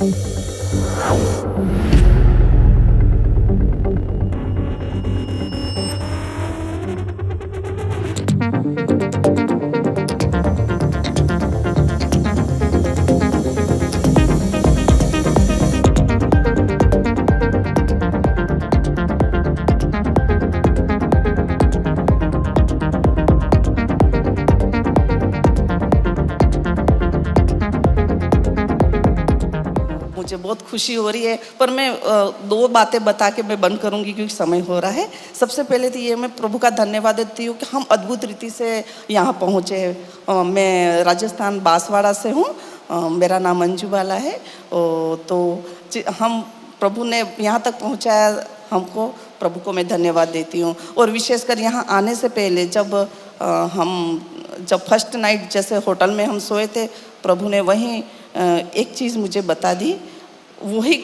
मुझे बहुत खुशी हो रही है, पर मैं दो बातें बता के मैं बंद करूंगी क्योंकि समय हो रहा है। सबसे पहले तो ये मैं प्रभु का धन्यवाद देती हूँ कि हम अद्भुत रीति से यहाँ पहुँचे। मैं राजस्थान बांसवाड़ा से हूँ, मेरा नाम अंजू बाला है। तो हम प्रभु ने यहाँ तक पहुँचाया हमको, प्रभु को मैं धन्यवाद देती हूँ। और विशेषकर यहाँ आने से पहले जब फर्स्ट नाइट जैसे होटल में हम सोए थे, प्रभु ने वहीं एक चीज़ मुझे बता दी, वही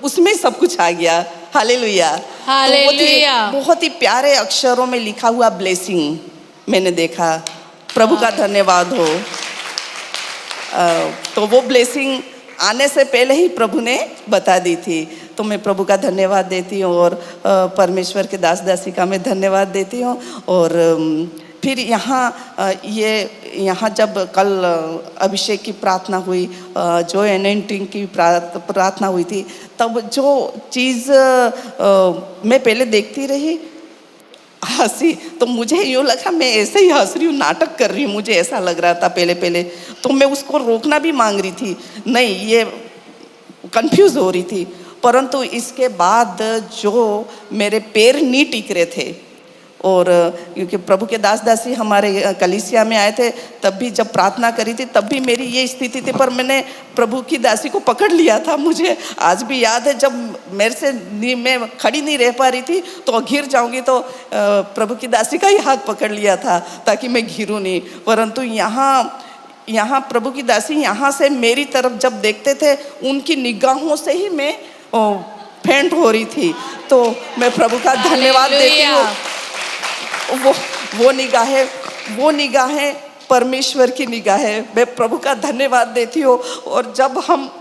उसमें सब कुछ आ गया। Hallelujah, hallelujah. तो बहुत ही प्यारे अक्षरों में लिखा हुआ ब्लेसिंग मैंने देखा। प्रभु का धन्यवाद हो। तो वो ब्लेसिंग आने से पहले ही प्रभु ने बता दी थी, तो मैं प्रभु का धन्यवाद देती हूँ और परमेश्वर के दास दासी का मैं धन्यवाद देती हूँ। और फिर यहाँ जब कल अभिषेक की प्रार्थना हुई, जो एनॉइंटिंग की प्रार्थना हुई थी, तब जो चीज़ मैं पहले देखती रही, हंसी, तो मुझे यूँ लगा मैं ऐसे ही हंस रही हूँ, नाटक कर रही हूँ, मुझे ऐसा लग रहा था पहले। तो मैं उसको रोकना भी मांग रही थी, नहीं, ये कंफ्यूज हो रही थी। परंतु इसके बाद जो मेरे पैर नहीं टिक रहे थे, और क्योंकि प्रभु के दास दासी हमारे कलीसिया में आए थे, तब भी जब प्रार्थना करी थी तब भी मेरी ये स्थिति थी, पर मैंने प्रभु की दासी को पकड़ लिया था। मुझे आज भी याद है, जब मैं खड़ी नहीं रह पा रही थी तो गिर जाऊंगी, तो प्रभु की दासी का ही हाथ पकड़ लिया था ताकि मैं गिरूं नहीं। परंतु यहाँ प्रभु की दासी यहाँ से मेरी तरफ जब देखते थे, उनकी निगाहों से ही मैं फेंट हो रही थी। तो मैं प्रभु का धन्यवाद देती हूँ। वो निगाहें परमेश्वर की निगाहें, मैं प्रभु का धन्यवाद देती हूँ। और जब हम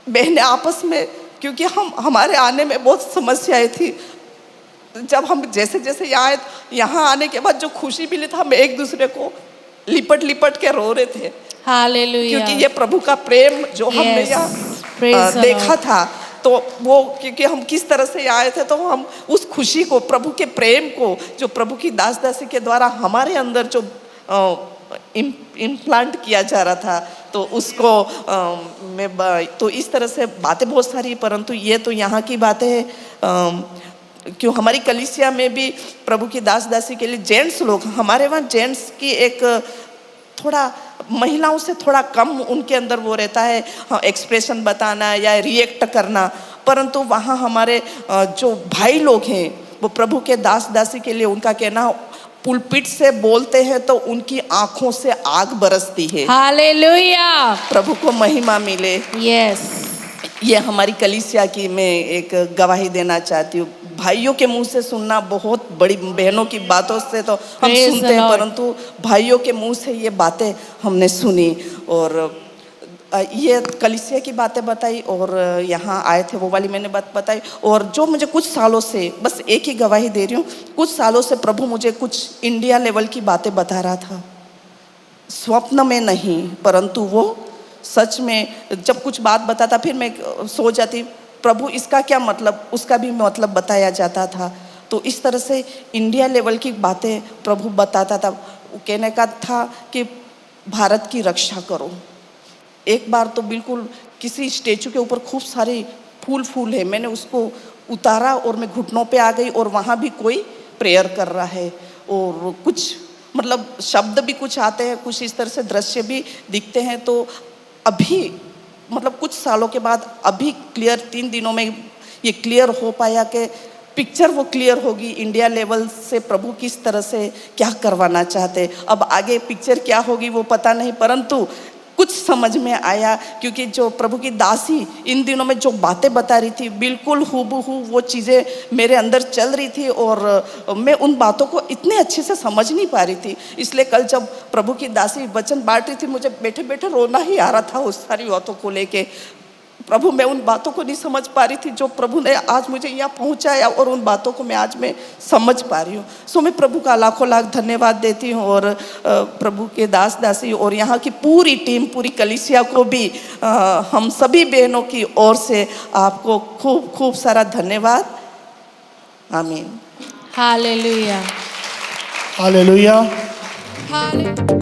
बहनें आपस में, क्योंकि हमारे आने में बहुत समस्याएं थी, जब हम जैसे यहाँ आने के बाद जो खुशी मिली था, हम एक दूसरे को लिपट के रो रहे थे। हालेलुया। क्योंकि ये प्रभु का प्रेम जो हमने यहाँ देखा था, तो वो क्योंकि हम किस तरह से आए थे, तो हम उस खुशी को, प्रभु के प्रेम को, जो प्रभु की दास दासी के द्वारा हमारे अंदर जो इम्प्लांट किया जा रहा था, तो उसको तो इस तरह से बातें बहुत सारी, परंतु ये तो यहाँ की बातें हैं। क्यों हमारी कलीसिया में भी प्रभु की दास दासी के लिए जेंट्स लोग, हमारे वहाँ जेंट्स की एक थोड़ा महिलाओं से थोड़ा कम उनके अंदर वो रहता है, हाँ, एक्सप्रेशन बताना या रिएक्ट करना। परंतु वहाँ हमारे जो भाई लोग हैं, वो प्रभु के दास दासी के लिए उनका कहना, पुलपिट से बोलते हैं तो उनकी आंखों से आग बरसती है। हालेलुया, प्रभु को महिमा मिले। यस, ये हमारी कलीसिया की मैं एक गवाही देना चाहती हूँ। भाइयों के मुंह से सुनना, बहुत बड़ी बहनों की बातों से तो हम सुनते हैं, परंतु भाइयों के मुंह से ये बातें हमने सुनी। और ये कलीसिया की बातें बताई, और यहाँ आए थे वो वाली मैंने बात बताई। और जो मुझे कुछ सालों से, बस एक ही गवाही दे रही हूँ, कुछ सालों से प्रभु मुझे कुछ इंडिया लेवल की बातें बता रहा था, स्वप्न में नहीं, परंतु वो सच में जब कुछ बात बताता, फिर मैं सो जाती, प्रभु इसका क्या मतलब, उसका भी मतलब बताया जाता था। तो इस तरह से इंडिया लेवल की बातें प्रभु बताता था। कहने का था कि भारत की रक्षा करो। एक बार तो बिल्कुल किसी स्टेचू के ऊपर खूब सारे फूल है, मैंने उसको उतारा और मैं घुटनों पे आ गई, और वहाँ भी कोई प्रेयर कर रहा है, और कुछ मतलब शब्द भी कुछ आते हैं, कुछ इस तरह से दृश्य भी दिखते हैं। तो अभी मतलब कुछ सालों के बाद अभी क्लियर, 3 दिनों में ये क्लियर हो पाया कि पिक्चर वो क्लियर होगी इंडिया लेवल से, प्रभु किस तरह से क्या करवाना चाहते। अब आगे पिक्चर क्या होगी वो पता नहीं, परंतु कुछ समझ में आया, क्योंकि जो प्रभु की दासी इन दिनों में जो बातें बता रही थी बिल्कुल हूबहू वो चीज़ें मेरे अंदर चल रही थी, और मैं उन बातों को इतने अच्छे से समझ नहीं पा रही थी। इसलिए कल जब प्रभु की दासी वचन बांट रही थी, मुझे बैठे बैठे रोना ही आ रहा था उस सारी बातों को लेके। प्रभु, मैं उन बातों को नहीं समझ पा रही थी जो प्रभु ने आज मुझे यहाँ पहुँचाया, और उन बातों को मैं आज मैं समझ पा रही हूँ। सो मैं प्रभु का लाखों लाख धन्यवाद देती हूँ, और प्रभु के दास दासी और यहाँ की पूरी टीम, पूरी कलीसिया को भी हम सभी बहनों की ओर से आपको खूब खूब सारा धन्यवाद। आमीन। हालेलुया। हालेलुया। हालेलुया।